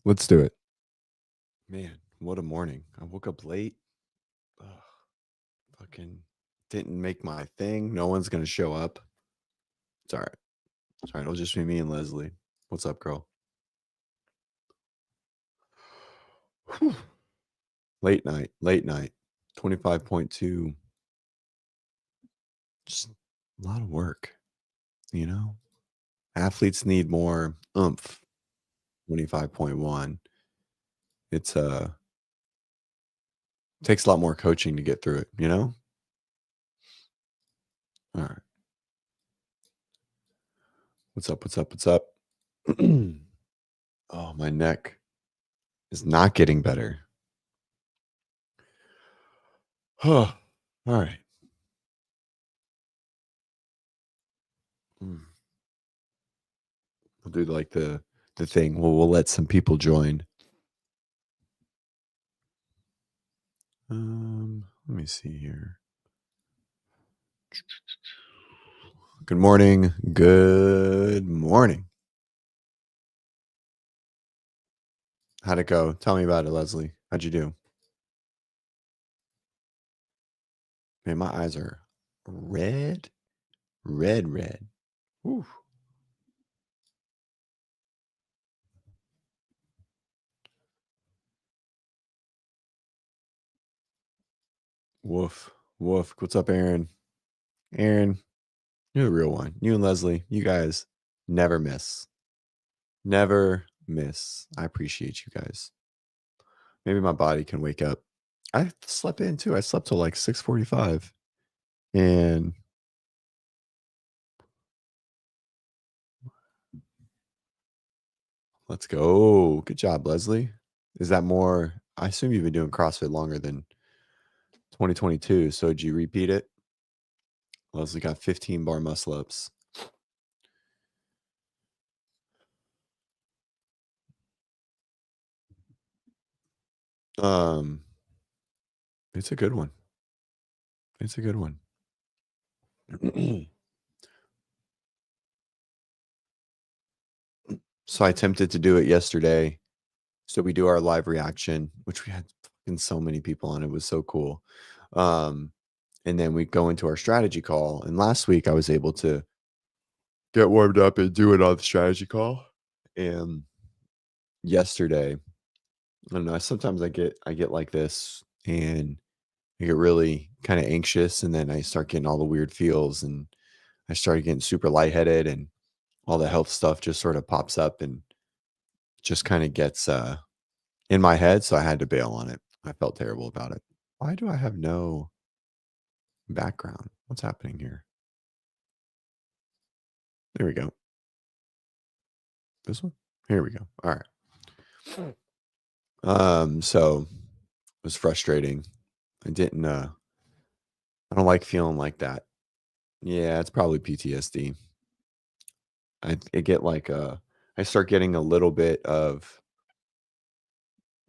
Let's do it. Man, what a morning. I woke up late. Ugh, fucking didn't make my thing. No one's going to show up. It's all right. It's all right. It'll just be me and Leslie. What's up, girl? Whew. Late night. 25.2. Just a lot of work, you know? Athletes need more oomph. 25.1. It's takes a lot more coaching to get through it, you know? All right. What's up? What's up? What's up? Oh, my neck is not getting better. All right. Mm. We'll do like the thing. We'll let some people join. Let me see here. Good morning. Good morning. How'd it go? Tell me about it, Leslie. How'd you do? Man, my eyes are red. Red. Whew. Woof. Woof. What's up, Aaron? Aaron, you're the real one. You and Leslie, you guys never miss. Never miss. I appreciate you guys. Maybe my body can wake up. I slept in too. I slept till like 6:45. And let's go. Good job, Leslie. Is that more? I assume you've been doing CrossFit longer than 2022. So did you repeat it? Leslie got 15 bar muscle ups. Um, it's a good one. It's a good one. So I attempted to do it yesterday. So we do our live reaction, which we had fucking so many people on. It was so cool. And then we go into our strategy call. And last week I was able to get warmed up and do it on the strategy call. And yesterday, I don't know, sometimes I get like this and I get really kind of anxious and then I start getting all the weird feels and I started getting super lightheaded and all the health stuff just sort of pops up and just kind of gets in my head. So I had to bail on it. I felt terrible about it. Why do I have no background? What's happening here? There we go. This one? Here we go. All right. So it was frustrating. I didn't I don't like feeling like that. Yeah, it's probably PTSD. I get like I start getting a little bit of,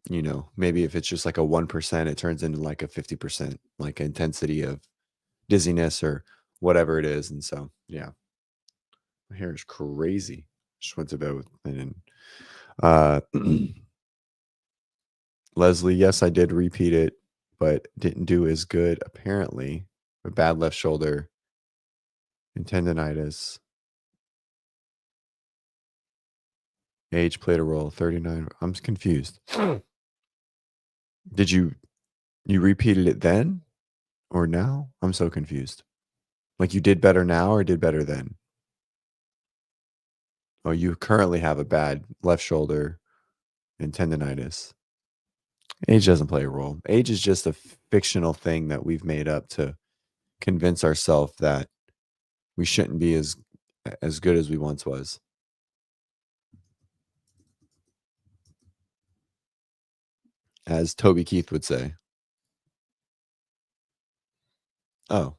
maybe if it's just like a 1%, it turns into like a 50% like intensity of dizziness or whatever it is. And so yeah, my hair is crazy. Just went to bed with and Leslie, yes, I did repeat it, but didn't do as good apparently. A bad left shoulder and tendonitis. Age played a role. 39. I'm confused. Did you repeated it then or now? I'm so confused. Like you did better now or did better then? Oh, you currently have a bad left shoulder and tendonitis. Age doesn't play a role. Age is just a fictional thing that we've made up to convince ourselves that we shouldn't be as good as we once was. As Toby Keith would say. Oh,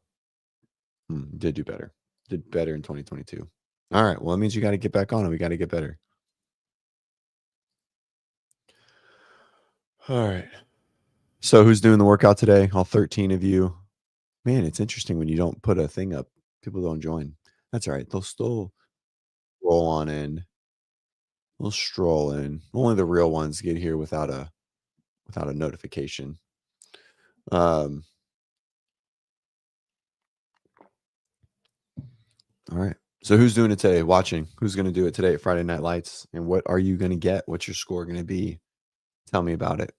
did do better. Did better in 2022. All right. Well, it means you got to get back on it. We got to get better. All right. So who's doing the workout today? All 13 of you. Man, it's interesting when you don't put a thing up, people don't join. That's all right. They'll still roll on in. We'll stroll in. Only the real ones get here without a notification. All right. So who's doing it today? Watching. Who's going to do it today at Friday Night Lights? And what are you going to get? What's your score going to be? Tell me about it.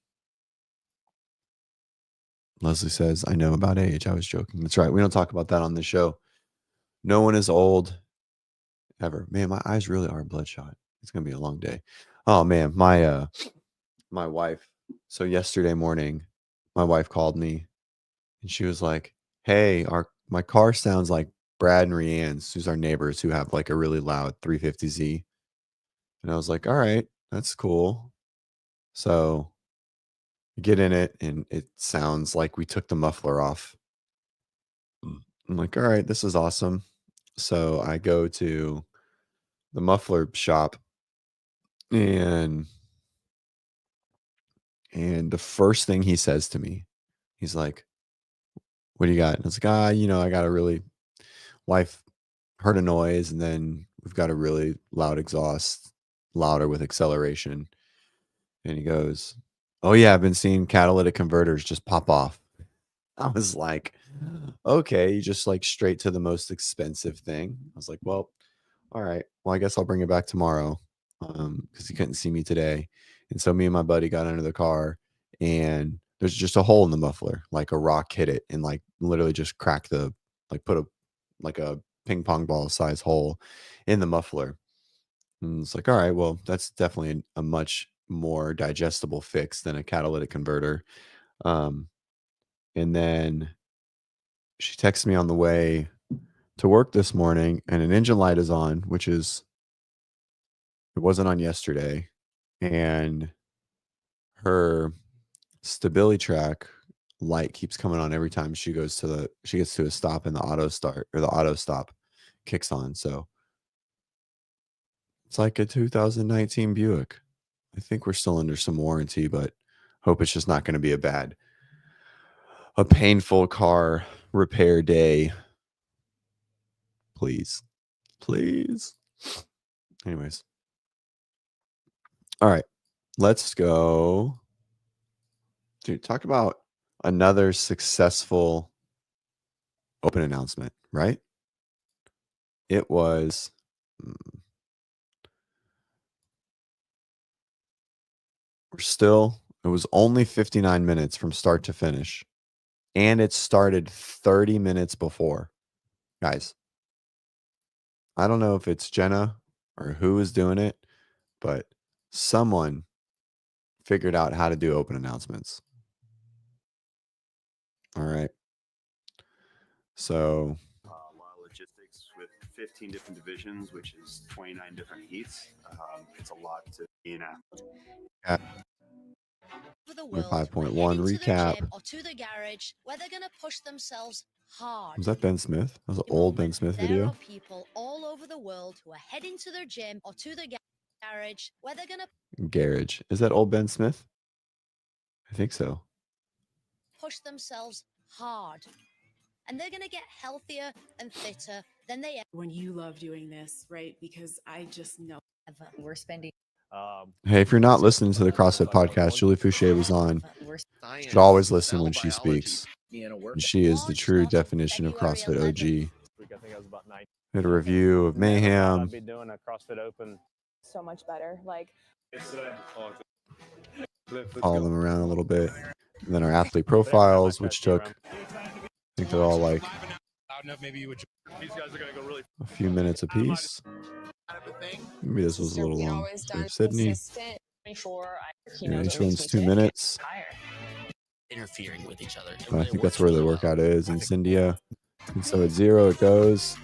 Leslie says, I know about age. I was joking. That's right. We don't talk about that on this show. No one is old ever. Man, my eyes really are bloodshot. It's going to be a long day. Oh man, my wife. So yesterday morning, my wife called me and she was like, "Hey, my car sounds like Brad and Rianne's, who's our neighbors who have like a really loud 350Z." And I was like, "All right, that's cool." So I get in it and it sounds like we took the muffler off. I'm like, "All right, this is awesome." So I go to the muffler shop and the first thing he says to me, he's like, "What do you got?" And I was like, I got a really wife heard a noise and then we've got a really loud exhaust, louder with acceleration." And he goes, "Oh yeah, I've been seeing catalytic converters just pop off." I was like, "Okay, you just like straight to the most expensive thing." I was like, "Well, all right. Well, I guess I'll bring it back tomorrow." Because he couldn't see me today. And so me and my buddy got under the car and there's just a hole in the muffler, like a rock hit it and like literally just cracked put a ping pong ball size hole in the muffler. And it's like, all right, well, that's definitely a much more digestible fix than a catalytic converter. Um, and then she texts me on the way to work this morning and an engine light is on, it wasn't on yesterday. And her stability track light keeps coming on every time she gets to a stop and the auto start or the auto stop kicks on. So it's like a 2019 Buick. I think we're still under some warranty, but hope it's just not going to be a painful car repair day. Please. Please. Anyways. All right. Let's go. Dude, talk about another successful open announcement, right? It was it was only 59 minutes from start to finish. And it started 30 minutes before. Guys, I don't know if it's Jenna or who is doing it, but someone figured out how to do open announcements. All right. So a lot of logistics with 15 different divisions, which is 29 different heats. It's a lot to be an athlete. For the world, 5.1 recap. recap. Or to the garage where they're going to push themselves hard. Was that Ben Smith? That was an old Ben Smith video. There are people all over the world who are heading to their gym or to the garage where they're going to garage. Is that old Ben Smith? I think so. Push themselves hard. And they're going to get healthier and fitter than they ever. When you love doing this, right? Because I just know We're spending. Hey, if you're not listening to the CrossFit podcast, Julie Fouché was on. You should always listen when she speaks. And she is the true definition of CrossFit OG. We had a review of Mayhem. I'll be doing a CrossFit Open. So much better. Like, Follow them around a little bit. And then our athlete profiles, which took, I think they're all like a few minutes apiece. Maybe this was a little long. Sydney. Yeah, each one's 2 minutes. Interfering with each other. I think that's where the workout is in Cyndia. And so at 0, it goes.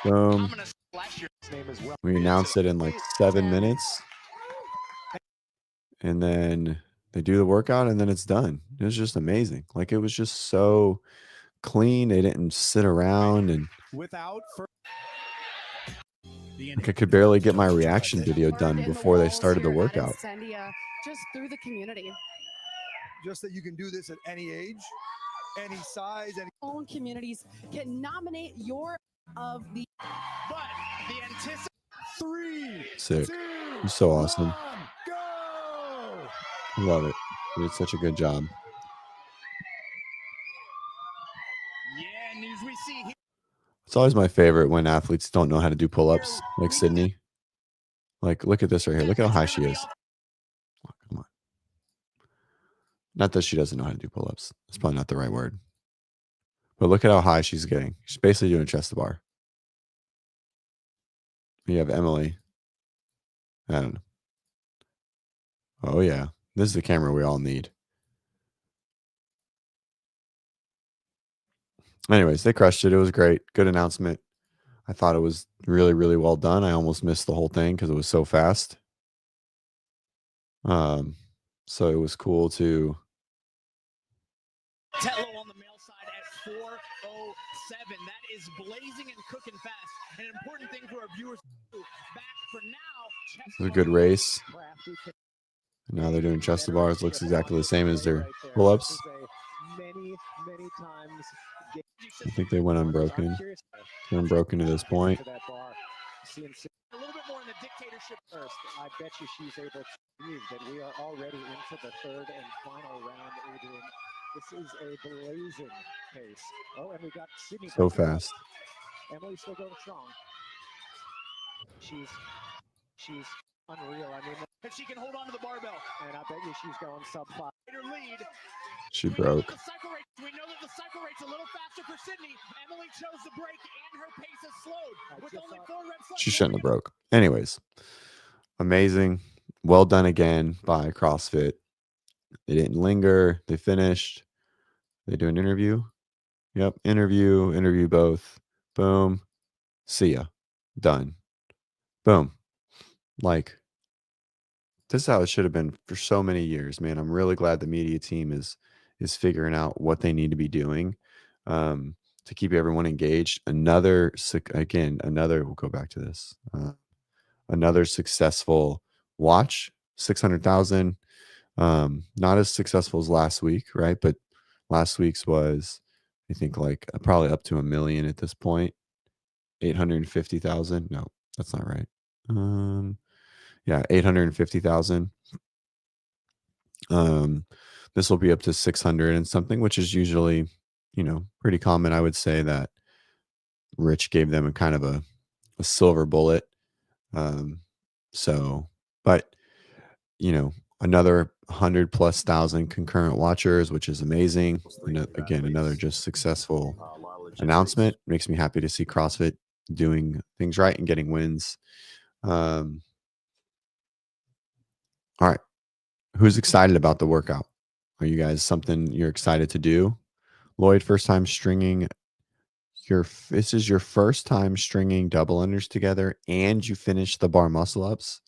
Boom. We announced it in like 7 minutes. And then they do the workout and then it's done. It was just amazing. Like it was just so clean. They didn't sit around and like I could barely get my reaction video done before they started the workout. Just through the community. Just that you can do this at any age, any size, any Own communities can nominate your of the But the anticipation 3, Sick. 2, He's so awesome. 1, go! I love it. He did such a good job. Yeah, news we see here. It's always my favorite when athletes don't know how to do pull-ups, like Sydney. Like, look at this right here. Look how high she is. Oh, come on. Not that she doesn't know how to do pull-ups. That's probably not the right word. But look at how high she's getting. She's basically doing chest to bar. You have Emily. I don't know. Oh, yeah. This is the camera we all need. Anyways, they crushed it. It was great. Good announcement. I thought it was really, really well done. I almost missed the whole thing because it was so fast. So it was cool to Tetlow on the male side at 4:07. That is blazing and cooking fast. An important thing for our viewers to do. Back for now. it was a good race. And now they're doing chest to bars. Looks exactly the same as their pull-ups. Many times. I think they went unbroken. They're unbroken to this point. A little bit more in the dictatorship first. I bet you she's able to believe that we are already into the third and final round, Adrian. This is a blazing pace. Oh, and we got Sydney. So fast. Emily's still going strong. She's unreal. I mean, If she can hold on to the barbell. and I bet you she's going sub-5. Her lead. She broke. We know that the cycle rate's a little faster for Sydney. Emily chose the break and her pace has slowed. With only 4 reps left. She shouldn't have broke. Anyways, amazing. Well done again by CrossFit. They didn't linger. They finished. They do an interview. Yep. Interview both. Boom. See ya. Done. Boom. Like, this is how it should have been for so many years, man. I'm really glad the media team is figuring out what they need to be doing to keep everyone engaged. We'll go back to this. Another successful watch, 600,000. Not as successful as last week, right? But last week's was, I think, like probably up to 1 million at this point. 850,000. No, that's not right. Yeah, 850,000. This will be up to 600 and something, which is usually, pretty common. I would say that Rich gave them a kind of a silver bullet. But another 100,000+ concurrent watchers, which is amazing. Again, another just successful announcement. Makes me happy to see CrossFit doing things right and getting wins. All right. Who's excited about the workout? Are you guys something you're excited to do? Lloyd, first time stringing this is your first time stringing double unders together and you finished the bar muscle ups.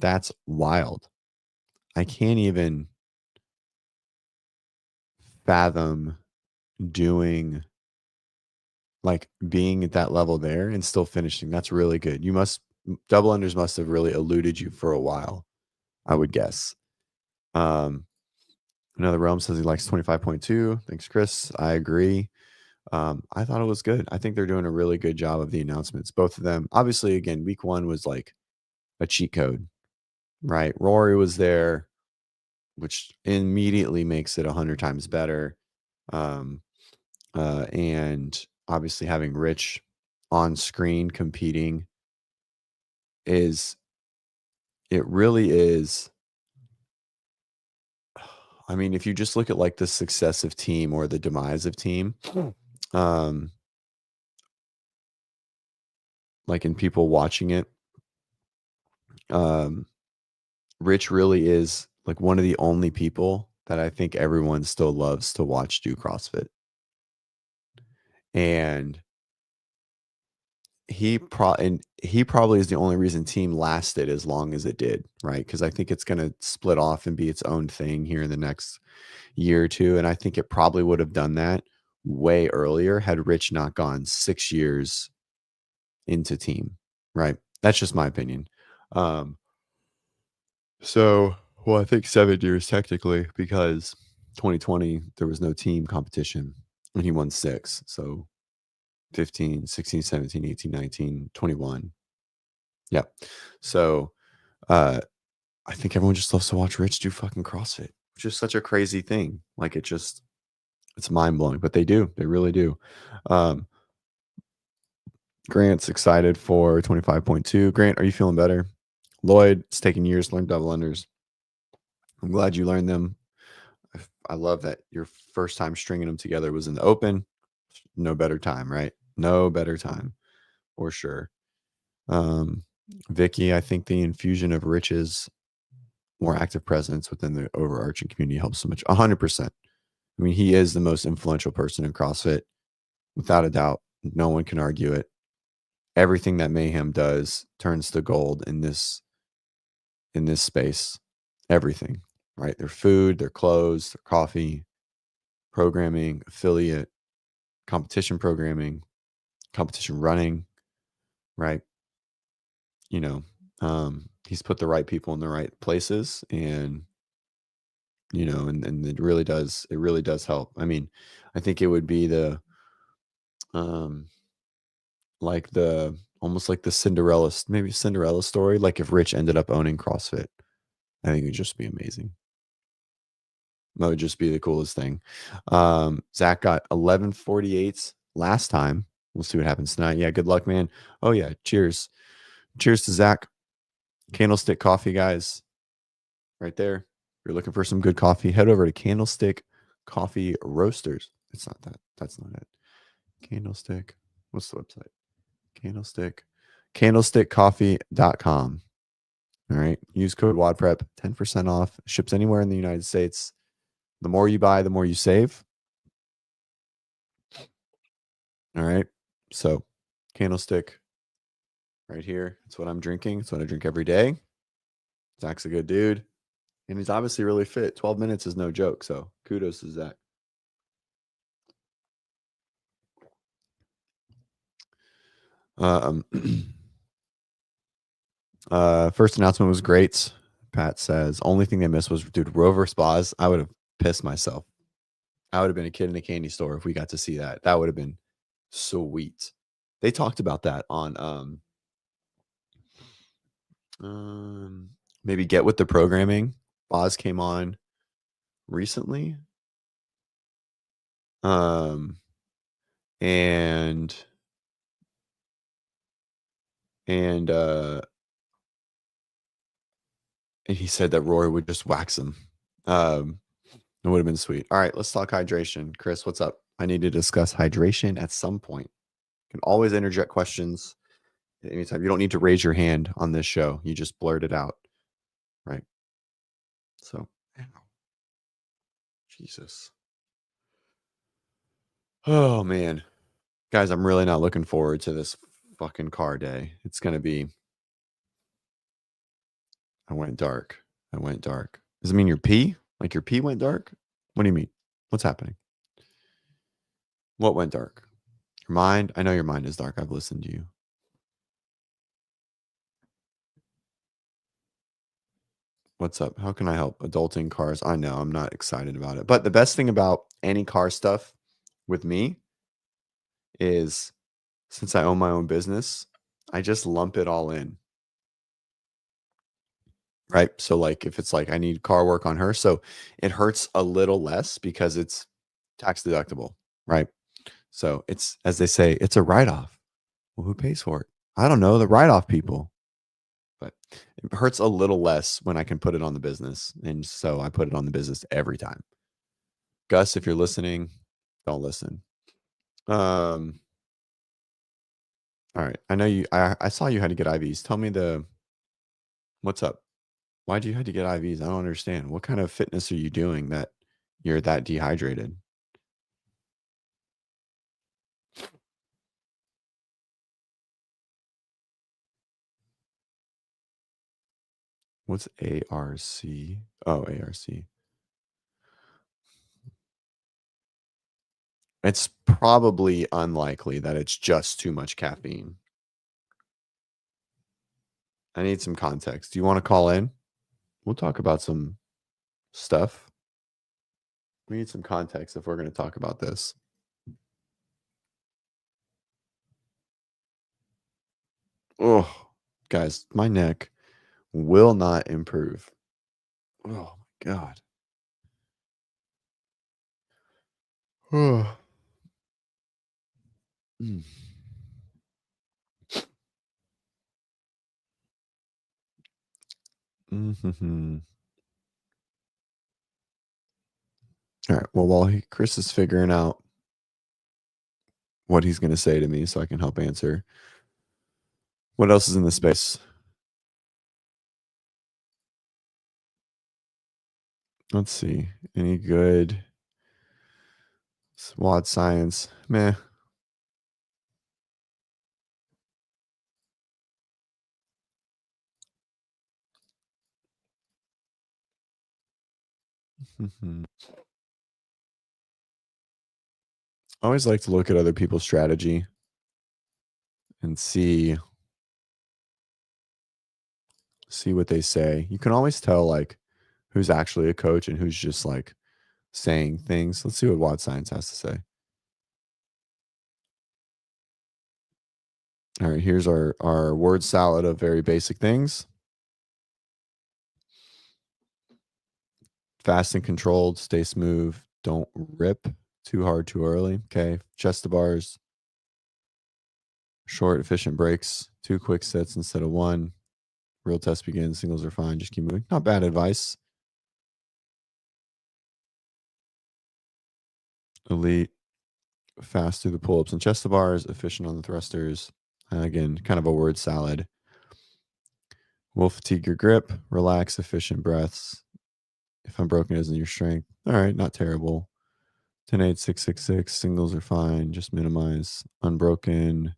That's wild. I can't even fathom being at that level there and still finishing. That's really good. Double unders must have really eluded you for a while, I would guess. Another Realm says he likes 25.2. Thanks, Chris. I agree. I thought it was good. I think they're doing a really good job of the announcements. Both of them. Obviously, again, week 1 was like a cheat code, right? Rory was there, which immediately makes it 100 times better. And obviously having Rich on screen competing it really is. I mean, if you just look at like the success of team or the demise of team, like in people watching it, Rich really is like one of the only people that I think everyone still loves to watch do CrossFit. And he probably is the only reason team lasted as long as it did, right? Because I think it's going to split off and be its own thing here in the next year or two. And I think it probably would have done that way earlier had Rich not gone 6 years into team, right? That's just my opinion. I think 7 years technically, because 2020 there was no team competition and he won 6. So 15, 16, 17, 18, 19, 21. Yeah. So I think everyone just loves to watch Rich do fucking CrossFit, which is such a crazy thing. Like it's mind blowing, but they do. They really do. Um, Grant's excited for 25.2. Grant, are you feeling better? Lloyd, it's taking years to learn double unders. I'm glad you learned them. I love that your first time stringing them together was in the open. No better time, right? No better time for sure. Vicky, I think the infusion of Rich's more active presence within the overarching community helps so much. 100%. I mean, he is the most influential person in CrossFit, without a doubt. No one can argue it. Everything that Mayhem does turns to gold in this space. Everything, right? Their food, their clothes, their coffee, programming, affiliate, competition programming, competition running, right? You know, he's put the right people in the right places, and and it really does help. I mean, I think it would be the like the almost like the Cinderella story, like if Rich ended up owning CrossFit. I think it would just be amazing. That would just be the coolest thing. Zach got 11:48 last time. We'll see what happens tonight. Yeah, good luck, man. Oh yeah, cheers. Cheers to Zach. Candlestick Coffee, guys. Right there. If you're looking for some good coffee, head over to Candlestick Coffee Roasters. It's not that. That's not it. Candlestick. What's the website? Candlestickcoffee.com. All right. Use code WODprep, 10% off. Ships anywhere in the United States. The more you buy, the more you save. All right. So, Candlestick right here. That's what I'm drinking. It's what I drink every day. Zach's a good dude. And he's obviously really fit. 12 minutes is no joke. So, kudos to Zach. First announcement was great. Pat says, only thing they missed was, dude, Rover Spas. I would have pissed myself. I would have been a kid in a candy store if we got to see that. That would have been sweet. They talked about that on maybe Get With The Programming. Boz came on recently. And he said that Roy would just wax him. It would have been sweet. All right, let's talk hydration. Chris, what's up? I need to discuss hydration at some point. You can always interject questions at any time. You don't need to raise your hand on this show. You just blurt it out. Right. So, Jesus. Oh, man. Guys, I'm really not looking forward to this fucking car day. It's going to be. I went dark. Does it mean your pee? Like your pee went dark? What do you mean? What's happening? What went dark? Your mind? I know your mind is dark. I've listened to you. What's up? How can I help? Adulting cars. I know I'm not excited about it. But the best thing about any car stuff with me is since I own my own business, I just lump it all in. Right. So like if it's like I need car work on her, so it hurts a little less because it's tax deductible. Right. So it's, as they say, it's a write-off. Well, who pays for it? I don't know, the write-off people. But it hurts a little less when I can put it on the business. And so I put it on the business every time. Gus, if you're listening, don't listen. All right. I know you, I saw you had to get IVs. Tell me what's up? Why'd you have to get IVs? I don't understand. What kind of fitness are you doing that you're that dehydrated? What's ARC? Oh, ARC. It's probably unlikely that it's just too much caffeine. I need some context. Do you want to call in? We'll talk about some stuff. We need some context if we're going to talk about this. Oh, Guys, my neck will not improve. Oh my God. Oh. Mm. Mm-hmm. All right. Well, while Chris is figuring out what he's going to say to me so I can help answer, what else is in the space? Let's see. Any good WOD science? Meh. Mhm. I always like to look at other people's strategy and see what they say. You can always tell like who's actually a coach and who's just like saying things. Let's see what WOD Science has to say. All right, here's our word salad of very basic things. Fast and controlled, stay smooth, don't rip too hard too early. Okay. Chest to bars, short, efficient breaks, 2 quick sets instead of 1. Real test begins, singles are fine, just keep moving. Not bad advice. Elite, fast through the pull-ups and chest to bars, efficient on the thrusters. Again, kind of a word salad. Will fatigue your grip, relax, efficient breaths. If unbroken isn't your strength. All right, not terrible. 10-8, 6-6-6, singles are fine, just minimize. Unbroken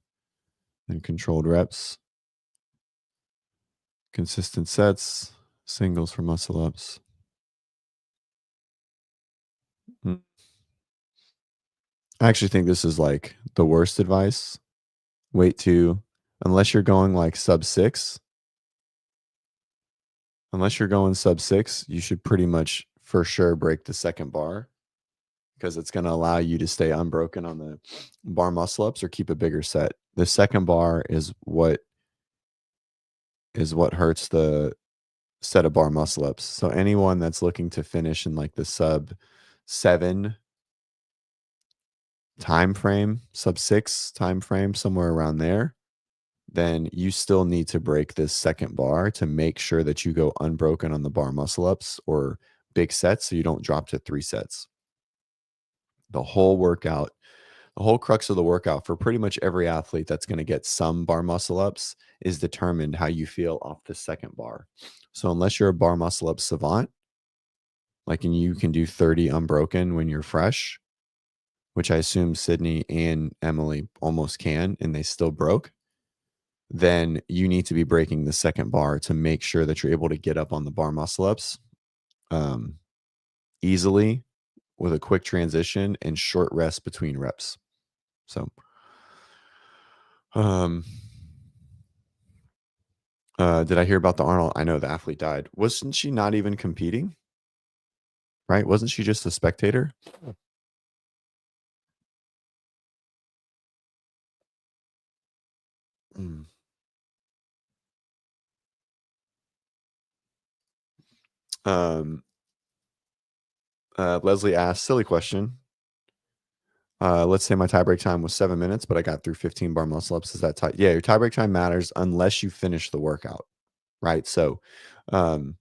and controlled reps. Consistent sets, singles for muscle ups. I actually think this is like the worst advice. Wait to, unless you're going like sub 6, you should pretty much for sure break the second bar because it's going to allow you to stay unbroken on the bar muscle ups or keep a bigger set. The second bar is what hurts the set of bar muscle ups. So anyone that's looking to finish in like the sub 7 time frame, sub 6 time frame, somewhere around there, then you still need to break this second bar to make sure that you go unbroken on the bar muscle ups or big sets so you don't drop to 3 sets. The whole workout, the whole crux of the workout for pretty much every athlete that's going to get some bar muscle ups is determined how you feel off the second bar. So unless you're a bar muscle up savant, like and you can do 30 unbroken when you're fresh, which I assume Sydney and Emily almost can, and they still broke, then you need to be breaking the second bar to make sure that you're able to get up on the bar muscle ups easily with a quick transition and short rest between reps. So, did I hear about the Arnold? I know the athlete died. Wasn't she not even competing? Right? Wasn't she just a spectator? Mm. Leslie asked, silly question. Let's say my tie break time was 7 minutes, but I got through 15 bar muscle ups. Is that tight? Yeah, your tie break time matters unless you finish the workout, right? So, so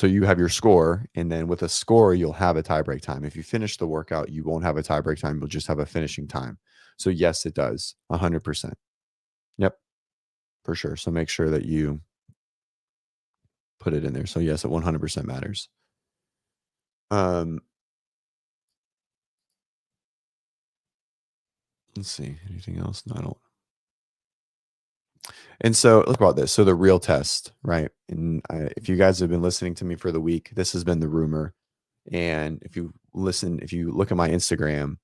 you have your score, and then with a score, you'll have a tie break time. If you finish the workout, you won't have a tie break time. You'll just have a finishing time. So yes, it does 100%. Yep, for sure. So make sure that you put it in there. So yes, it 100% matters. Let's see. Anything else? No, I don't. And so look about this. So the real test, right? And if you guys have been listening to me for the week, this has been the rumor. And if you look at my Instagram,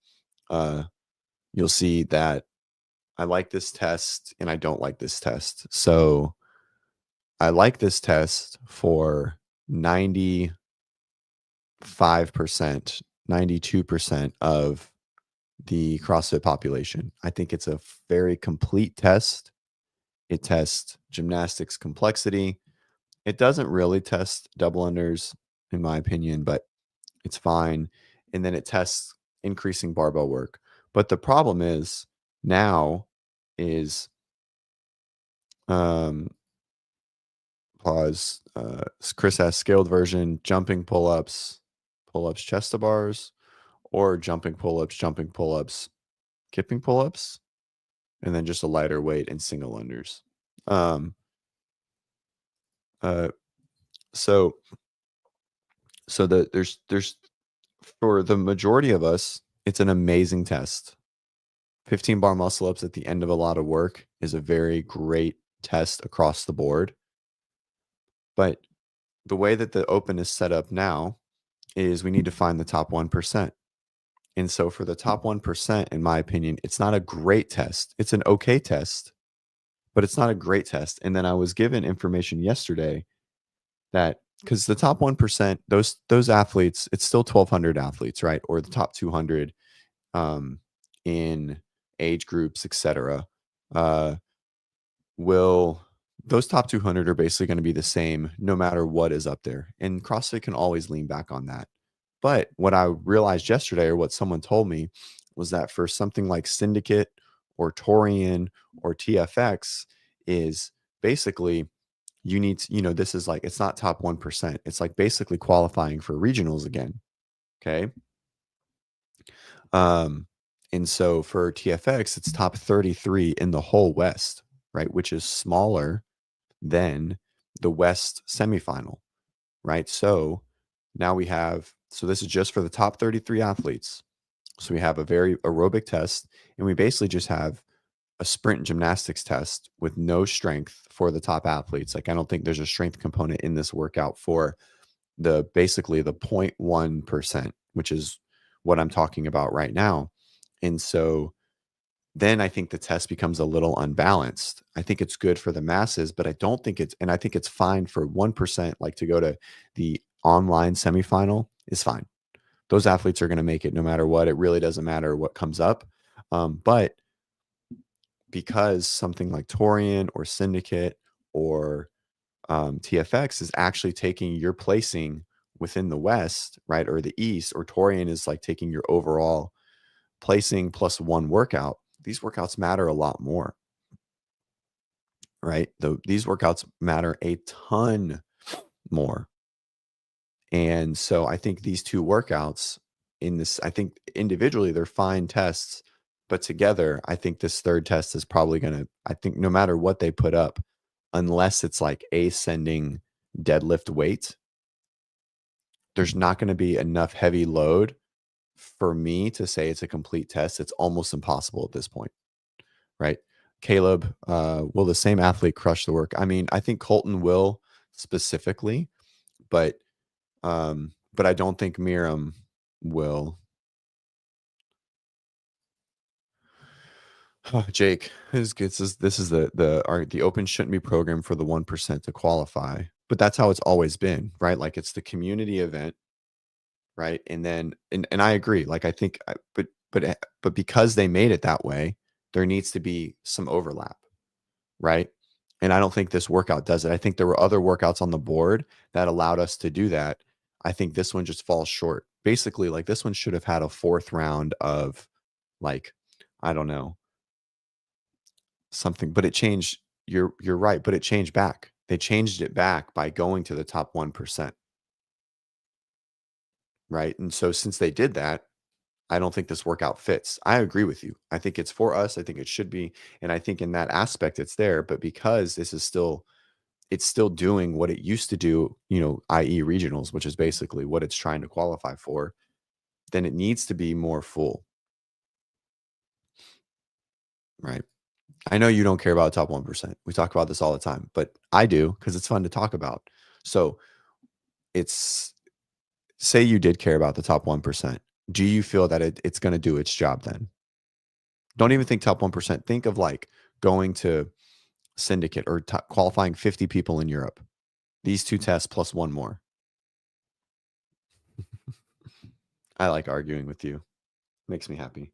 you'll see that I like this test and I don't like this test. So I like this test for 95%, 92% of the CrossFit population. I think it's a very complete test. It tests gymnastics complexity. It doesn't really test double unders, in my opinion, but it's fine. And then it tests increasing barbell work. But the problem is now is pause. Chris has scaled version, jumping pull-ups, chest to bars, or jumping pull-ups, kipping pull-ups, and then just a lighter weight and single unders. Um, so there's for the majority of us, it's an amazing test. 15 bar muscle ups at the end of a lot of work is a very great test across the board. But the way that the open is set up now is we need to find the top 1%. And so for the top 1%, in my opinion, it's not a great test. It's an okay test, but it's not a great test. And then I was given information yesterday that because the top 1%, those athletes, it's still 1,200 athletes, right? Or the top 200 in age groups, etc. Those top 200 are basically going to be the same no matter what is up there. And CrossFit can always lean back on that. But what I realized yesterday, or what someone told me, was that for something like Syndicate or Torian or TFX, is basically you need to, this is like, it's not top 1%. It's like basically qualifying for regionals again. Okay. And so for TFX, it's top 33 in the whole West, right? Which is smaller than the West semifinal, right? So now this is just for the top 33 athletes. So we have a very aerobic test, and we basically just have a sprint gymnastics test with no strength for the top athletes. Like, I don't think there's a strength component in this workout for basically the 0.1%, which is what I'm talking about right now. And so then I think the test becomes a little unbalanced. I think it's good for the masses, but I don't think and I think it's fine for 1%, like to go to the online semifinal is fine. Those athletes are going to make it no matter what. It really doesn't matter what comes up. But because something like Torian or Syndicate or TFX is actually taking your placing within the West, right, or the East, or Torian is like taking your overall placing plus one workout, these workouts matter a lot more, right? These workouts matter a ton more. And so I think these two workouts I think individually they're fine tests, but together, I think this third test is probably I think no matter what they put up, unless it's like ascending deadlift weight, there's not going to be enough heavy load for me to say it's a complete test. It's almost impossible at this point, right? Caleb, will the same athlete crush the work? I mean, I think Colton will specifically, but I don't think Miriam will. Jake, this is the open shouldn't be programmed for the 1% to qualify, but that's how it's always been, right? Like, it's the community event, right? And then and I agree. Like, I think, but because they made it that way, there needs to be some overlap, right? And I don't think this workout does it. I think there were other workouts on the board that allowed us to do that. I think this one just falls short. Basically, like, this one should have had a fourth round of, like, I don't know, something, but it changed. You're right, but it changed back. They changed it back by going to the top 1%. Right. And so since they did that, I don't think this workout fits. I agree with you. I think it's for us. I think it should be. And I think in that aspect it's there, but because this is it's still doing what it used to do, i.e. regionals, which is basically what it's trying to qualify for, then it needs to be more full. Right. I know you don't care about top 1%. We talk about this all the time, but I do, because it's fun to talk about. So say you did care about the top 1%. Do you feel that it's going to do its job then? Don't even think top 1%. Think of like going to Syndicate or qualifying 50 people in Europe. These two tests plus one more. I like arguing with you. Makes me happy.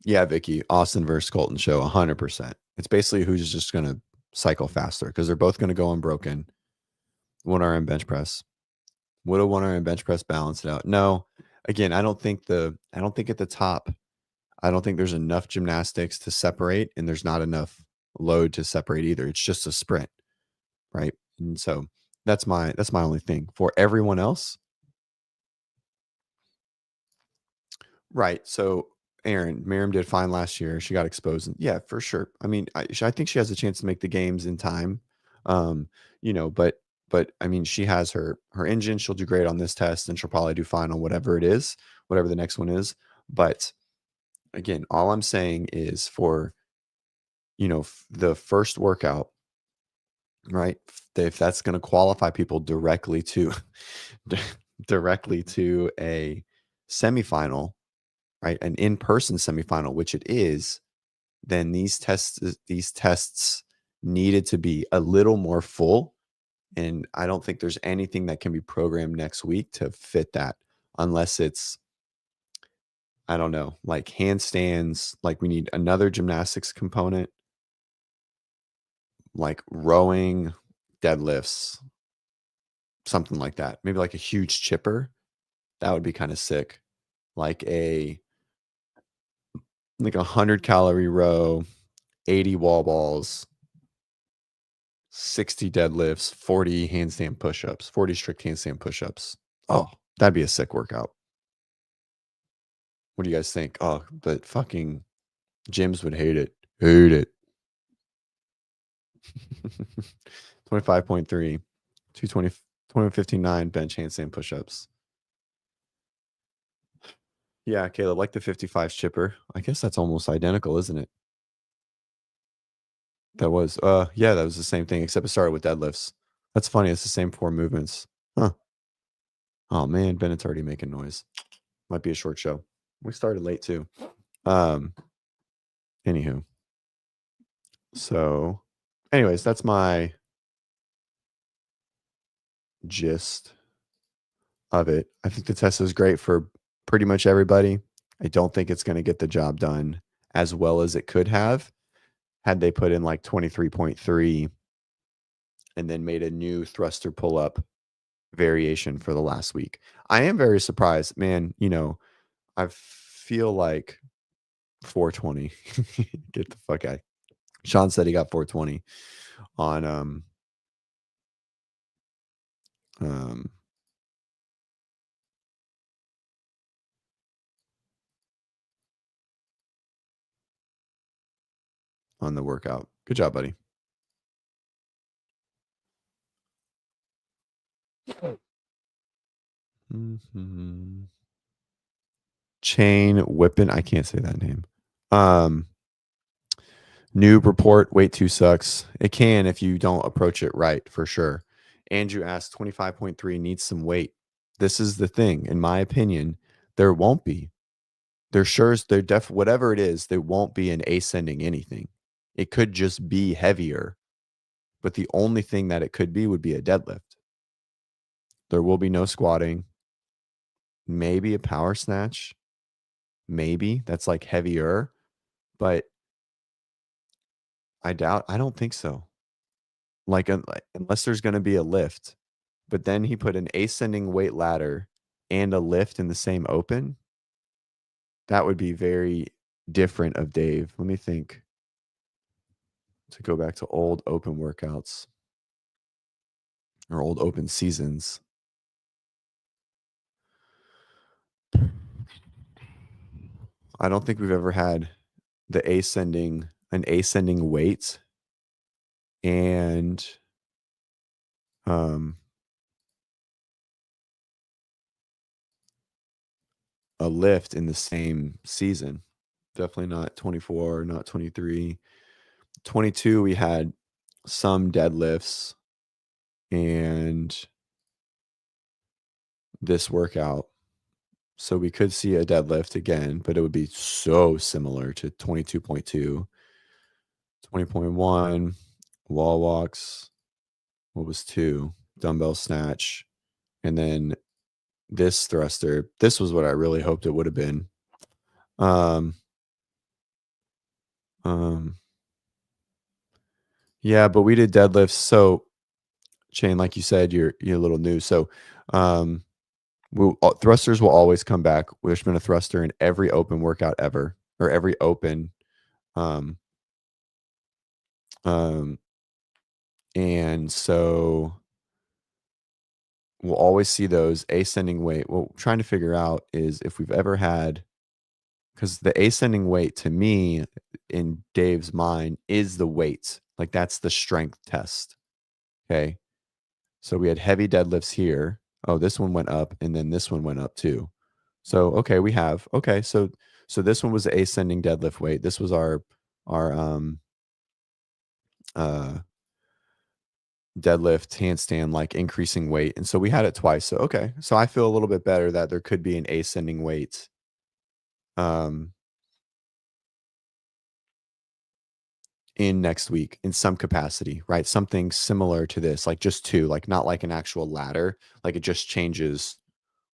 Yeah, Vicky, Austin versus Colton show, 100%. It's basically who's just going to cycle faster because they're both going to go unbroken. 1 RM bench press. Would a 1 RM bench press balance it out? No. Again, I don't think at the top, I don't think there's enough gymnastics to separate, and there's not enough load to separate either. It's just a sprint, right? And so that's my only thing. For everyone else, right? So Aaron, Miriam did fine last year. She got exposed. And yeah, for sure. I mean, I think she has a chance to make the games in time. You know, but I mean, she has her engine. She'll do great on this test, and she'll probably do fine on whatever it is, whatever the next one is. But again, all I'm saying is for the first workout, right? If that's going to qualify people directly to directly to a semifinal, right? An in-person semifinal, which it is, then these tests needed to be a little more full. And I don't think there's anything that can be programmed next week to fit that unless it's, I don't know, like handstands, like we need another gymnastics component, like rowing, deadlifts, something like that. Maybe like a huge chipper. That would be kind of sick. Like a 100-calorie row, 80 wall balls, 60 deadlifts, 40 handstand push-ups, 40 strict handstand push-ups. Oh, that'd be a sick workout. What do you guys think? Oh, but fucking gyms would hate it. Hate it. 25.3, 220, 215.9 bench handstand push-ups. Yeah, Caleb, like the 55 chipper. I guess that's almost identical, isn't it? That was yeah, that was the same thing, except it started with deadlifts. That's funny. It's the same 4 movements. Huh. Oh man, Bennett's already making noise. Might be a short show. We started late too. Anywho. So anyways, that's my gist of it. I think the test is great for pretty much everybody. I don't think it's going to get the job done as well as it could have had they put in like 23.3 and then made a new thruster pull up variation for the last week. I am very surprised, man. I feel like 420. Get the fuck out. Sean said he got 420 on on the workout. Good job, buddy. Mm-hmm. Chain Whippin'. I can't say that name. Noob report, weight 2 sucks. It can if you don't approach it right, for sure. Andrew asked 25.3 needs some weight. This is the thing, in my opinion, there won't be. Whatever it is, there won't be an ascending anything. It could just be heavier, but the only thing that it could be would be a deadlift. There will be no squatting. Maybe a power snatch. Maybe that's like heavier, but I don't think so. Like unless there's going to be a lift, but then he put an ascending weight ladder and a lift in the same open. That would be very different of Dave. Let me think. To go back to old open workouts or old open seasons. I don't think we've ever had an ascending weight and a lift in the same season. Definitely not 24, not 23. 22, we had some deadlifts and this workout. So we could see a deadlift again, but it would be so similar to 22.2, 20.1, wall walks. What was 2? Dumbbell snatch. And then this thruster. This was what I really hoped it would have been. Yeah, but we did deadlifts. So Shane, like you said, you're a little new. So thrusters will always come back. There's been a thruster in every open workout ever, or every open. And so we'll always see those ascending weight. What we're trying to figure out is if we've ever had, because the ascending weight to me in Dave's mind is the weight. Like that's the strength test. Okay. So we had heavy deadlifts here. Oh, this one went up and then this one went up too. So okay, we have okay. So this one was the ascending deadlift weight. This was our deadlift handstand, like increasing weight. And so we had it twice. So okay. So I feel a little bit better that there could be an ascending weight in next week in some capacity, right? Something similar to this, like just two, like not like an actual ladder, like it just changes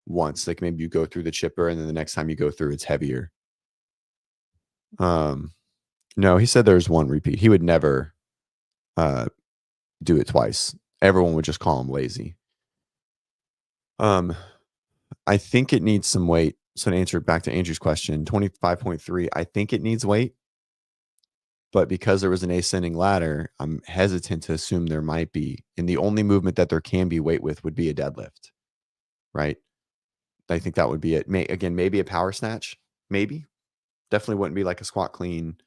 once. Like maybe you go through the chipper and then the next time you go through it's heavier. No, he said there's one repeat. He would never do it twice. Everyone would just call him lazy. I think it needs some weight. So to answer back to Andrew's question, 25.3, I think it needs weight. But because there was an ascending ladder, I'm hesitant to assume there might be. And the only movement that there can be weight with would be a deadlift, right? I think that would be it. Again, maybe a power snatch, maybe. Definitely wouldn't be like a squat clean.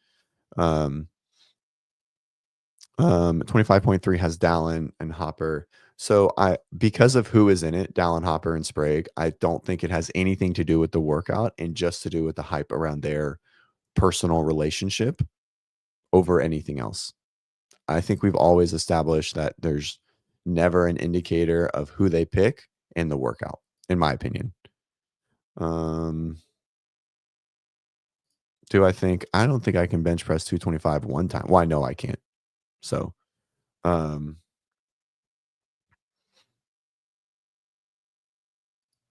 25.3 has Dallin and Hopper. So because of who is in it, Dallin, Hopper, and Sprague, I don't think it has anything to do with the workout and just to do with the hype around their personal relationship over anything else. I think we've always established that there's never an indicator of who they pick in the workout, in my opinion. I don't think I can bench press 225 one time. Well, I know I can't. So,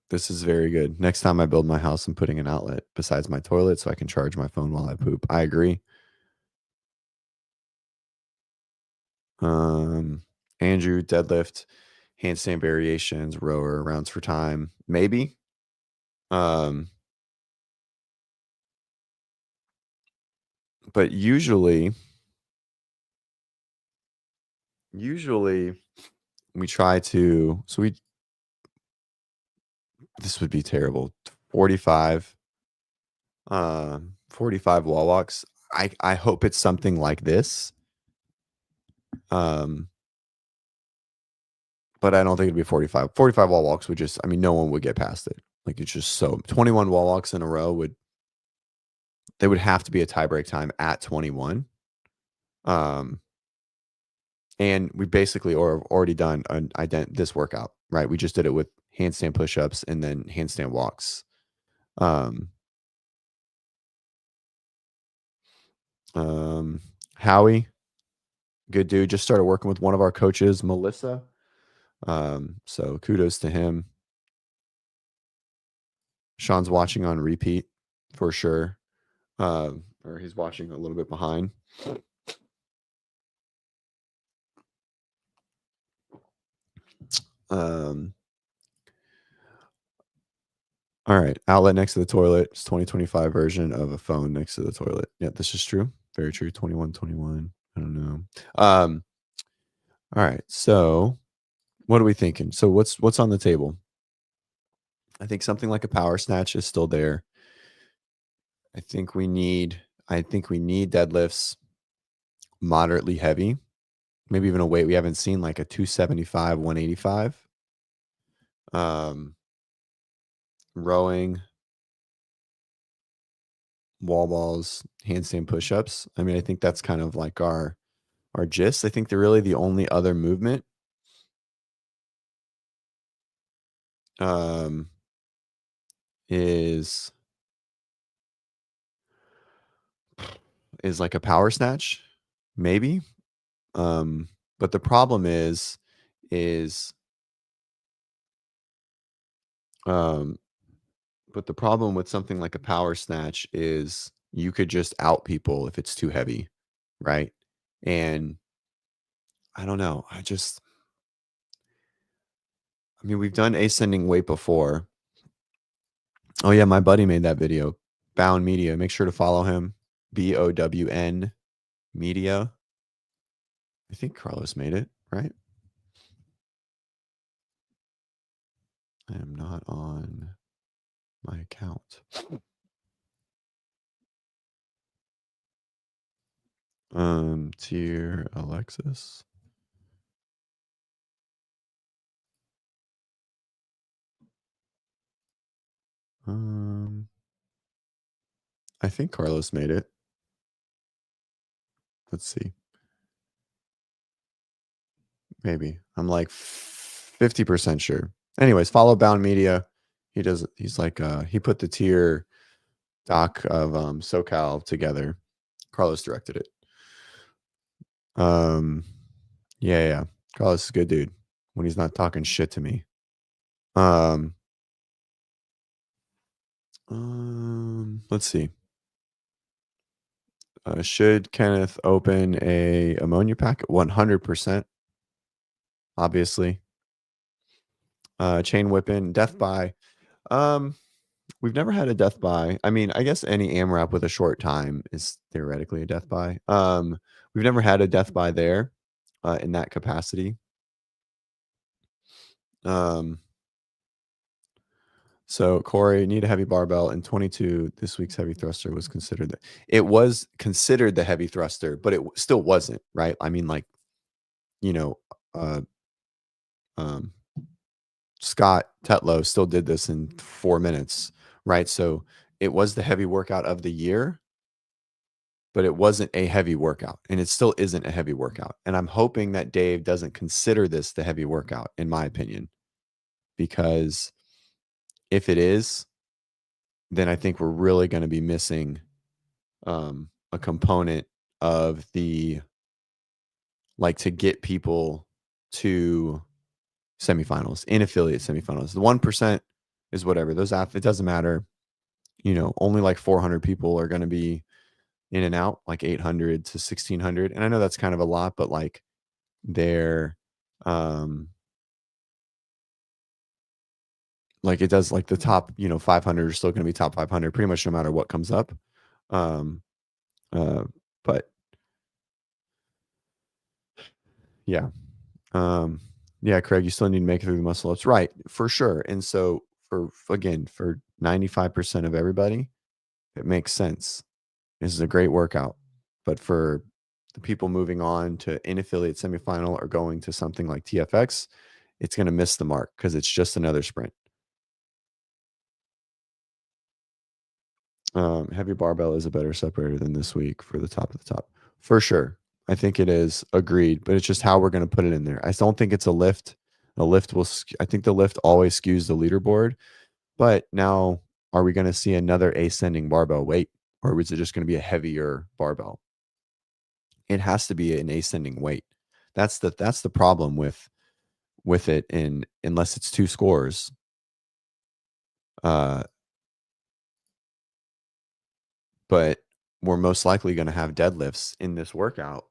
this is very good. Next time I build my house, I'm putting an outlet besides my toilet so I can charge my phone while I poop. I agree. Andrew, deadlift, handstand variations, rower, rounds for time. Maybe. But usually we try to, this would be terrible. 45 wall walks. I hope it's something like this. But I don't think it'd be 45. 45 wall walks would just, I mean, no one would get past it. Like it's just 21 wall walks in a row they would have to be a tie break time at 21. And we basically already done this workout, right? We just did it with handstand push-ups and then handstand walks. Howie, good dude, just started working with one of our coaches, Melissa. So kudos to him. Sean's watching on repeat for sure. Or he's watching a little bit behind. All right. Outlet next to the toilet. It's 2025 version of a phone next to the toilet. Yeah, this is true. Very true. 21. I don't know. All right. So what are we thinking? So what's on the table? I think something like a power snatch is still there. I think we need deadlifts moderately heavy. Maybe even a weight we haven't seen, like a 275, 185. Rowing, wall balls, handstand push-ups. I mean, I think that's kind of like our gist. I think the only other movement is like a power snatch, maybe. But the problem is but the problem with something like a power snatch is, you could just out people if it's too heavy, right? And I don't know. I mean, we've done ascending weight before. Oh yeah, my buddy made that video. Bound Media. Make sure to follow him. BOWN Media. I think Carlos made it, right? I am not on my account. Tier Alexis. I think Carlos made it. Let's see. Maybe. I'm like 50% sure. Anyways, follow Bound Media. He's like he put the tier doc of SoCal together. Carlos directed it. Yeah. Carlos is a good dude when he's not talking shit to me. Let's see. Should Kenneth open a ammonia packet? 100%. Obviously. Chain whipping, death by. We've never had a death by. I mean, I guess any AMRAP with a short time is theoretically a death by. We've never had a death by there in that capacity. So Corey, need a heavy barbell, and 22 this week's heavy thruster was considered. It was considered the heavy thruster, but it still wasn't, right? I mean, like, you know, Scott Tetlow still did this in 4 minutes, right? So it was the heavy workout of the year, but it wasn't a heavy workout, and it still isn't a heavy workout. And I'm hoping that Dave doesn't consider this the heavy workout, in my opinion, because if it is, then I think we're really going to be missing a component of the, like, to get people to semifinals, in affiliate semifinals. The 1% is whatever. Those it doesn't matter. You know, only like 400 people are going to be in and out, like 800 to 1600. And I know that's kind of a lot, but like they're like it does, like the top, 500 are still going to be top 500 pretty much no matter what comes up. But yeah. Yeah, Craig, you still need to make it through the muscle ups, right? For sure. And so for 95% of everybody, it makes sense. This is a great workout. But for the people moving on to in affiliate semifinal or going to something like TFX, it's going to miss the mark because it's just another sprint. Heavy barbell is a better separator than this week for the top of the top. For sure. I think it is. Agreed. But it's just how we're going to put it in there. I don't think it's a lift. I think the lift always skews the leaderboard. But now, are we going to see another ascending barbell weight? Or is it just going to be a heavier barbell? It has to be an ascending weight. That's the problem with it, unless it's 2 scores. But we're most likely going to have deadlifts in this workout.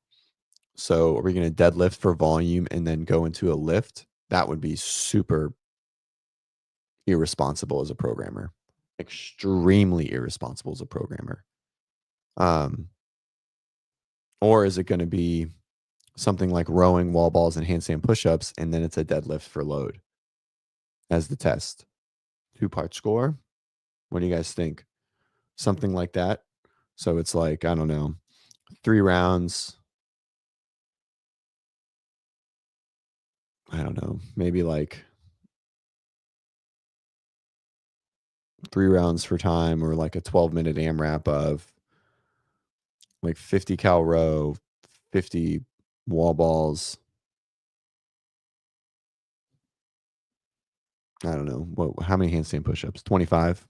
So are we going to deadlift for volume and then go into a lift? That would be super irresponsible as a programmer. Extremely irresponsible as a programmer. Or is it going to be something like rowing, wall balls, and handstand push-ups, and then it's a deadlift for load as the test? 2-part score? What do you guys think? Something like that. So it's like, I don't know, 3 rounds. I don't know, maybe like 3 rounds for time, or like a 12-minute AMRAP of like 50 cal row, 50 wall balls. I don't know. How many handstand push-ups? 25?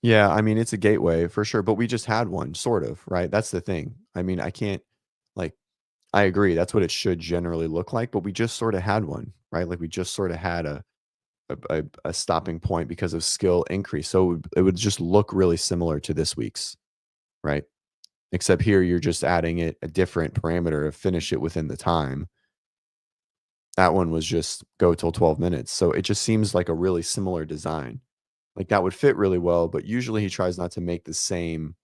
Yeah, I mean, it's a gateway for sure, but we just had one, sort of, right? That's the thing. I mean, I can't, like, I agree. That's what it should generally look like, but we just sort of had one, right? Like we just sort of had a a stopping point because of skill increase. So it would just look really similar to this week's, right? Except here you're just adding it a different parameter of finish it within the time. That one was just go till 12 minutes. So it just seems like a really similar design. Like that would fit really well, but usually he tries not to make the same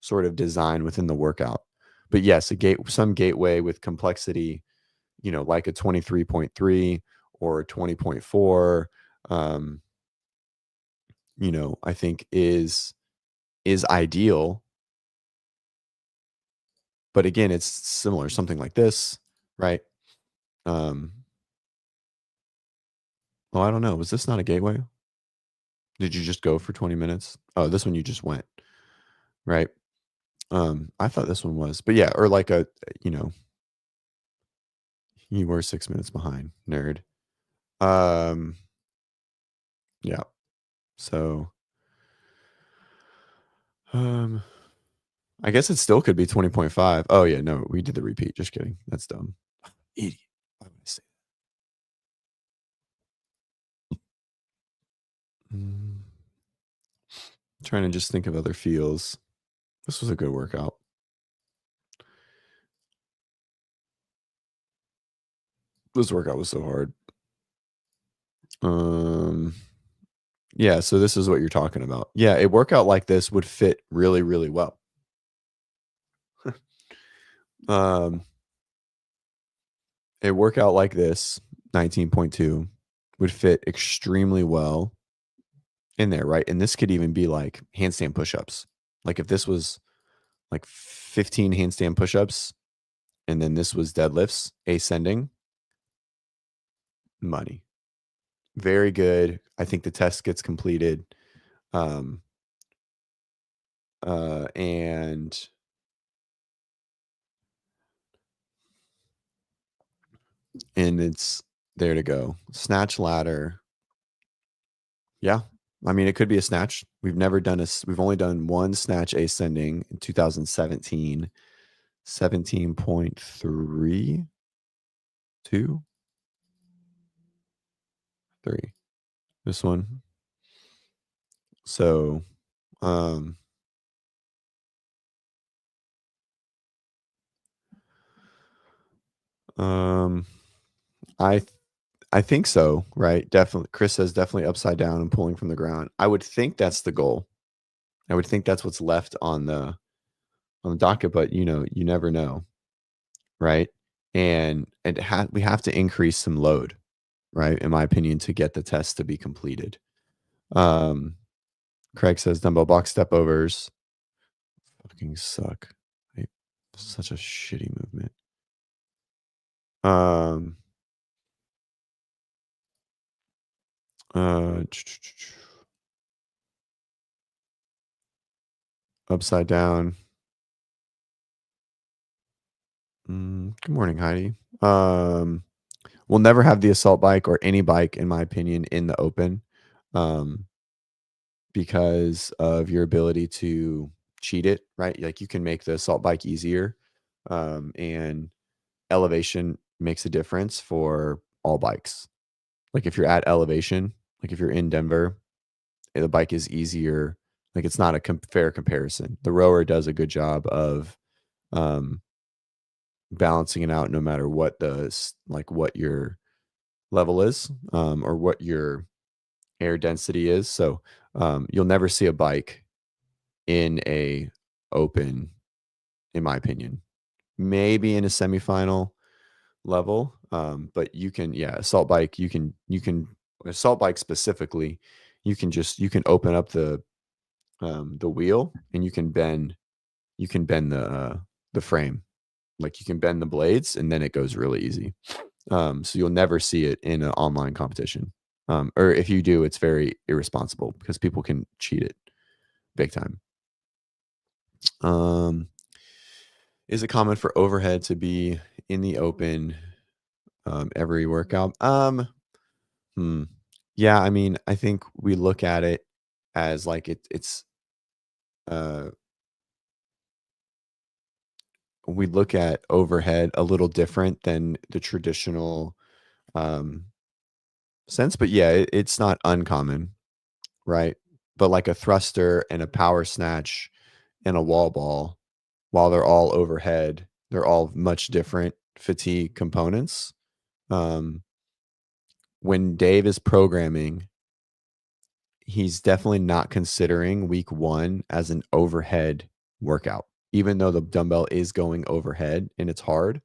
sort of design within the workout. But yes, some gateway with complexity, like a 23.3 or a 20.4, I think is ideal. But again, it's similar, something like this, right? Oh, I don't know. Was this not a gateway? Did you just go for 20 minutes? Oh, this one you just went, right? I thought this one was, but yeah, or like you were 6 minutes behind, nerd. Yeah. So, I guess it still could be 20.5. Oh yeah, no, we did the repeat. Just kidding. That's dumb. Idiot. Why would I say that? Trying to just think of other feels. This was a good workout. This workout was so hard. Yeah, so this is what you're talking about. Yeah, a workout like this would fit really, really well. A workout like this, 19.2, would fit extremely well in there, right? And this could even be like handstand push-ups. Like if this was like 15 handstand push-ups and then this was deadlifts, ascending, money. Very good. I think the test gets completed. And it's there to go. Snatch ladder. Yeah. I mean, it could be a snatch. We've only done one snatch ascending in 2017, 17.3, 2, 3. This one. So, I think so, right? Definitely. Chris says definitely upside down and pulling from the ground. I would think that's the goal. I would think that's what's left on the docket, but you never know, right? And we have to increase some load, right? In my opinion, to get the test to be completed. Craig says dumbbell box step overs fucking suck. Right? Such a shitty movement. Upside down. Good morning, Heidi. We'll never have the assault bike or any bike, in my opinion, in the open, because of your ability to cheat it, right? Like you can make the assault bike easier, and elevation makes a difference for all bikes. Like if you're at elevation, like if you're in Denver, the bike is easier. Like it's not a fair comparison. The rower does a good job of balancing it out no matter what what your level is, or what your air density is. So you'll never see a bike in a open, in my opinion. Maybe in a semifinal level, but you can, assault bike, you can assault bike specifically, you can open up the wheel and you can bend the frame. Like you can bend the blades and then it goes really easy. So you'll never see it in an online competition. Or if you do, it's very irresponsible because people can cheat it big time. Is it common for overhead to be in the open every workout? Yeah, I mean, I think we look at it as like we look at overhead a little different than the traditional sense, but yeah, it's not uncommon, right? But like a thruster and a power snatch and a wall ball, while they're all overhead, they're all much different fatigue components. When Dave is programming, he's definitely not considering week 1 as an overhead workout. Even though the dumbbell is going overhead and it's hard,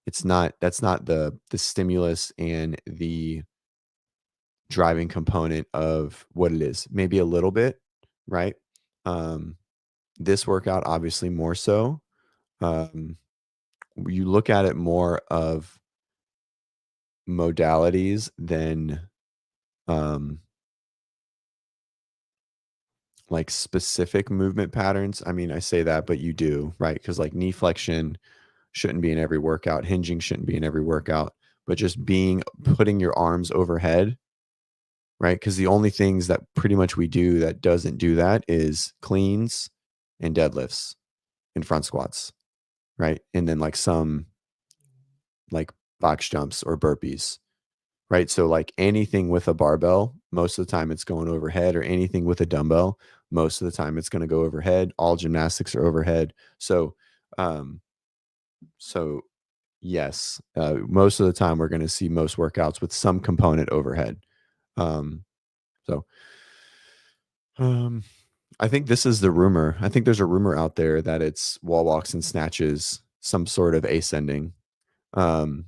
that's not the stimulus and the driving component of what it is. Maybe a little bit, right? Um, this workout obviously more so. Um, you look at it more of modalities than like specific movement patterns. I mean, I say that, but you do, right? Because like knee flexion shouldn't be in every workout, hinging shouldn't be in every workout, but just putting your arms overhead, right? Because the only things that pretty much we do that doesn't do that is cleans and deadlifts and front squats, right? And then like some like box jumps or burpees, right? So like anything with a barbell, most of the time it's going overhead, or anything with a dumbbell, most of the time it's going to go overhead. All gymnastics are overhead. So, um, so yes, most of the time we're going to see most workouts with some component overhead. Um, so, um, I think this is the rumor. I think there's a rumor out there that it's wall walks and snatches, some sort of ascending, um,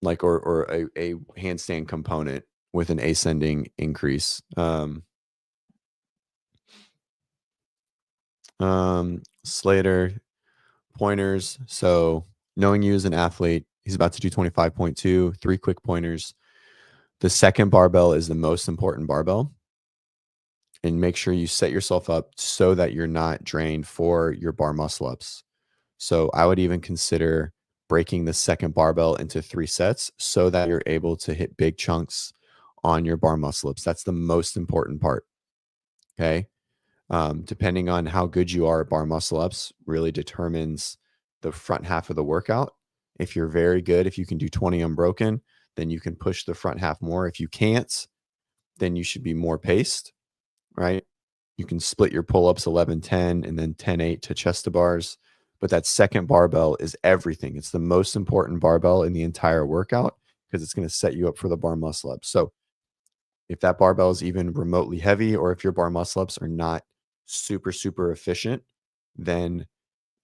like or a handstand component with an ascending increase. Slater pointers. So knowing you as an athlete, he's about to do 25.2, 3 quick pointers. The second barbell is the most important barbell. And make sure you set yourself up so that you're not drained for your bar muscle ups. So I would even consider breaking the second barbell into 3 sets so that you're able to hit big chunks on your bar muscle ups. That's the most important part. Okay. Depending on how good you are at bar muscle ups, really determines the front half of the workout. If you're very good, if you can do 20 unbroken, then you can push the front half more. If you can't, then you should be more paced, right? You can split your pull ups 11-10 and then 10-8 to chest to bars. But that second barbell is everything. It's the most important barbell in the entire workout because it's going to set you up for the bar muscle ups. So if that barbell is even remotely heavy, or if your bar muscle ups are not super, super efficient, then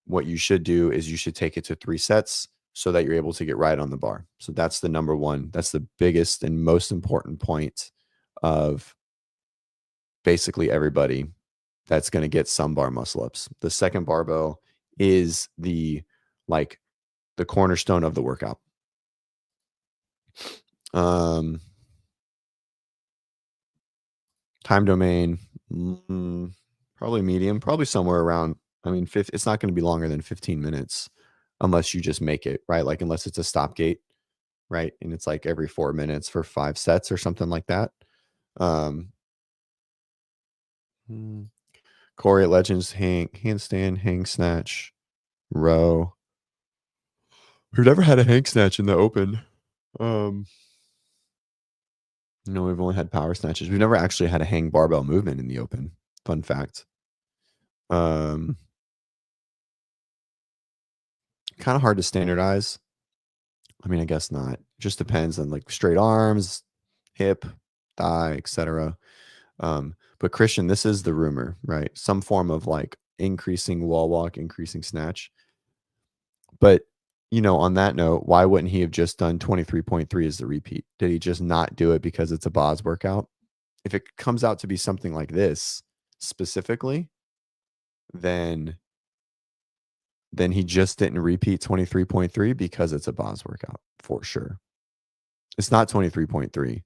what you should do is you should take it to 3 sets so that you're able to get right on the bar. So that's the number one. That's the biggest and most important point of basically everybody that's going to get some bar muscle ups. The second barbell is the cornerstone of the workout. Time domain, probably medium, probably somewhere around, it's not going to be longer than 15 minutes unless you just make it, right? Like, unless it's a stop gate, right? And it's like every 4 minutes for 5 sets or something like that. Corey at Legends, handstand, hang snatch, row. We've never had a hang snatch in the open. No, we've only had power snatches. We've never actually had a hang barbell movement in the open. Fun fact. Kind of hard to standardize. I mean, I guess not. Just depends on like straight arms, hip, thigh, etc. But Christian, this is the rumor, right? Some form of like increasing wall walk, increasing snatch. But on that note, why wouldn't he have just done 23.3 as the repeat? Did he just not do it because it's a BOS workout? If it comes out to be something like this specifically, then he just didn't repeat 23.3 because it's a BOS workout for sure. It's not 23.3,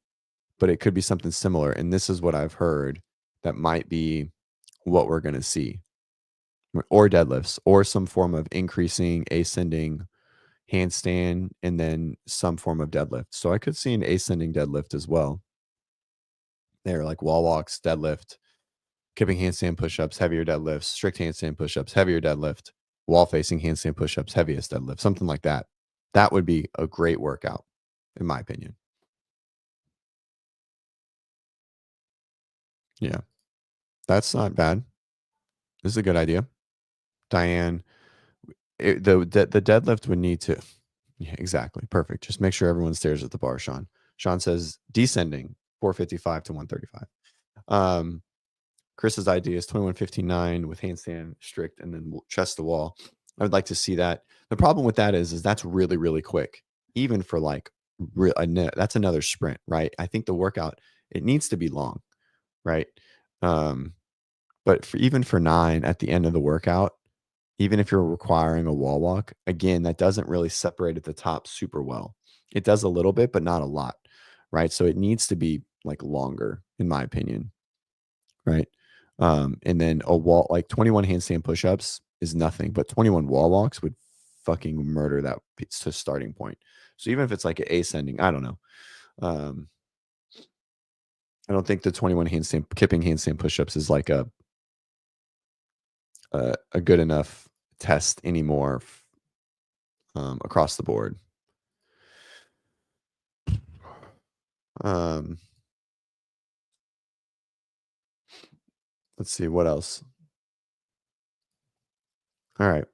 but it could be something similar. And this is what I've heard that might be what we're going to see, or deadlifts, or some form of increasing, ascending handstand, and then some form of deadlift. So I could see an ascending deadlift as well. They're like wall walks, deadlift, kipping handstand push-ups, heavier deadlifts, strict handstand push-ups, heavier deadlift, wall facing handstand push-ups, heaviest deadlift, something like that. That would be a great workout, in my opinion. Yeah. That's not bad. This is a good idea. Diane, the deadlift would need to. Yeah, exactly. Perfect. Just make sure everyone stares at the bar, Sean. Sean says descending 455 to 135. Chris's idea is 21:59 with handstand strict and then chest to wall. I would like to see that. The problem with that is that's really, really quick, even for like that's another sprint, right? I think the workout, it needs to be long, right? But even for 9 at the end of the workout, even if you're requiring a wall walk, again, that doesn't really separate at the top super well. It does a little bit, but not a lot, right? So it needs to be like longer, in my opinion, right? And then a wall, like 21 handstand push-ups is nothing, but 21 wall walks would fucking murder that to starting point. So even if it's like an ascending, I don't know. I don't think the 21 kipping handstand push-ups is like a good enough test anymore across the board. Let's see what else. All right.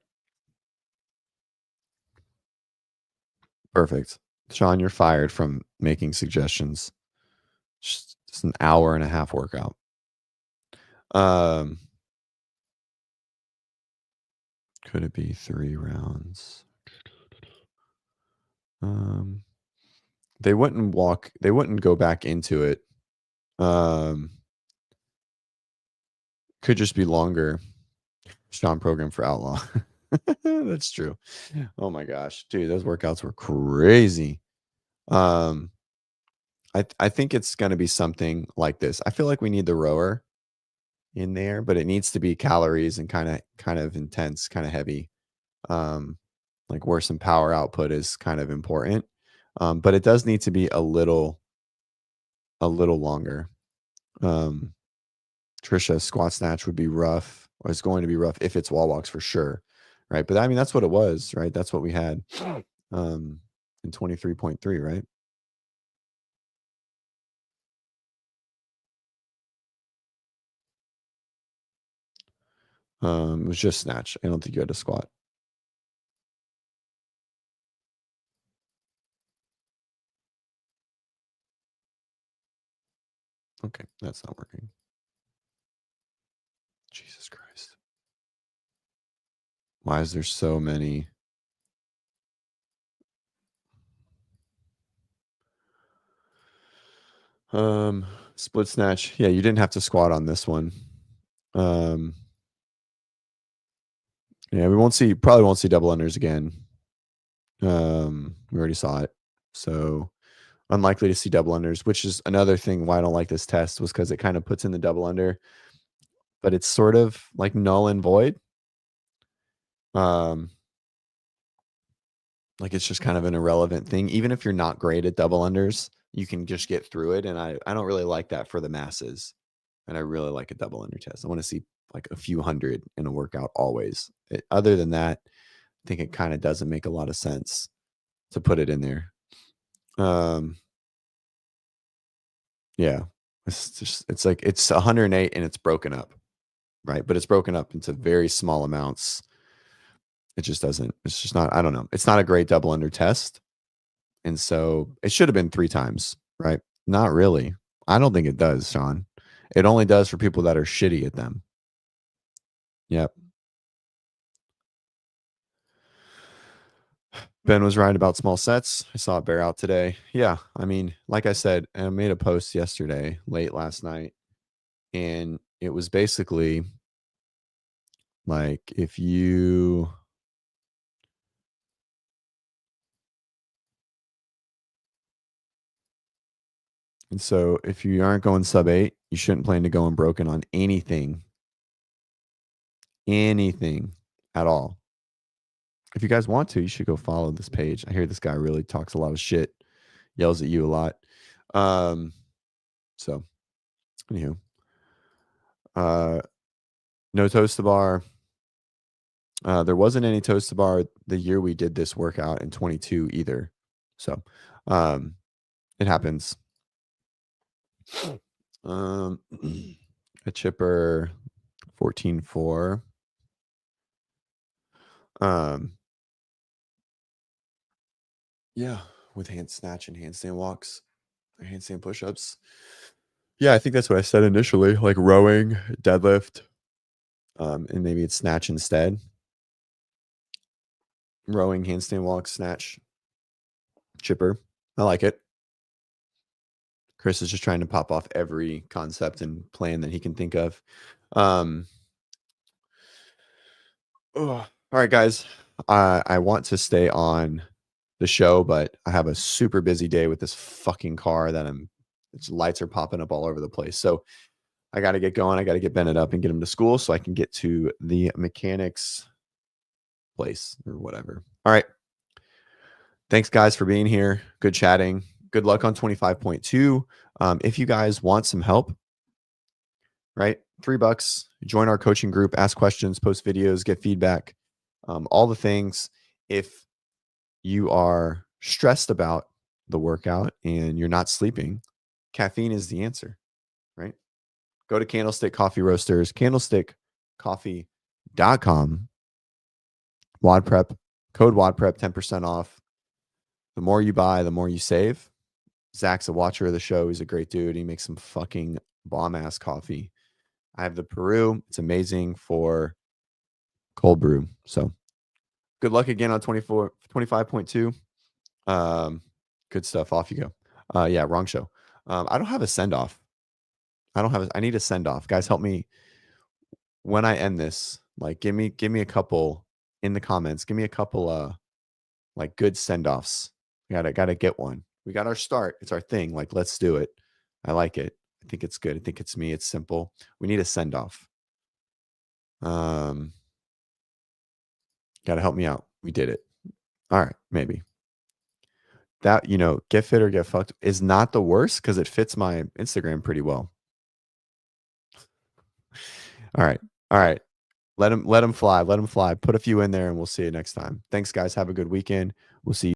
Perfect. Sean, you're fired from making suggestions. Just an hour and a half workout. Could it be 3 rounds? They wouldn't go back into it. Could just be longer. Sean program for outlaw. That's true. Oh my gosh, dude, those workouts were crazy. I think it's going to be something like this. I feel like we need the rower in there, but it needs to be calories and kind of intense, kind of heavy. Like where some power output is kind of important. But it does need to be a little longer. Trisha, squat snatch would be rough, or it's going to be rough if it's wall walks for sure. Right. But I mean, that's what it was, right? That's what we had in 23.3, right? It was just snatch. I don't think you had to squat. Okay, that's not working. Jesus Christ. Why is there so many? Split snatch. Yeah, you didn't have to squat on this one. Yeah, probably won't see double unders again. We already saw it. So unlikely to see double unders, which is another thing why I don't like this test, was because it kind of puts in the double under, but it's sort of like null and void. Like it's just kind of an irrelevant thing. Even if you're not great at double unders, you can just get through it. And I don't really like that for the masses. And I really like a double under test. I want to see like a few hundred in a workout always. Other than that, I think it kind of doesn't make a lot of sense to put it in there. Yeah, it's like it's 108 and it's broken up, right? But it's broken up into very small amounts. It just doesn't. It's just not. I don't know. It's not a great double under test, and so it should have been 3 times, right? Not really. I don't think it does, Sean. It only does for people that are shitty at them. Yep. Ben was right about small sets. I saw it bear out today. Yeah. I mean, like I said, I made a post yesterday, late last night, and it was basically like if you and so if you aren't going sub 8, you shouldn't plan to go unbroken on anything at all. If you guys want to, you should go follow this page. I hear this guy really talks a lot of shit, yells at you a lot. So anywho, no toast to bar. There wasn't any toast to bar the year we did this workout in 22 either. So it happens. a chipper 14.4. Yeah, with hand snatch and handstand walks, or handstand push-ups. Yeah, I think that's what I said initially, like rowing, deadlift, and maybe it's snatch instead. Rowing, handstand walk, snatch, chipper. I like it. Chris is just trying to pop off every concept and plan that he can think of. All right, guys. I want to stay on the show, but I have a super busy day with this fucking car that its lights are popping up all over the place. So I got to get going. I got to get Bennett up and get him to school so I can get to the mechanics place or whatever. All right. Thanks, guys, for being here. Good chatting. Good luck on 25.2. If you guys want some help, right? $3. Join our coaching group, ask questions, post videos, get feedback, all the things. If you are stressed about the workout and you're not sleeping, caffeine is the answer, right? Go to Candlestick Coffee Roasters, candlestickcoffee.com. WODprep, code WODprep, 10% off. The more you buy, the more you save. Zach's a watcher of the show. He's a great dude. He makes some fucking bomb-ass coffee. I have the Peru. It's amazing for cold brew. So good luck again on 25.2. Good stuff. Off you go. Yeah, wrong show. I don't have a send-off. I need a send-off. Guys, help me when I end this. Like, give me a couple in the comments. Give me a couple like good send-offs. Gotta get one. We got our start. It's our thing. Like, let's do it. I like it. I think it's good. I think it's me. It's simple. We need a send-off. Gotta help me out. We did it. All right, maybe. That, get fit or get fucked is not the worst because it fits my Instagram pretty well. All right. Let him fly. Let him fly. Put a few in there and we'll see you next time. Thanks, guys. Have a good weekend. We'll see you.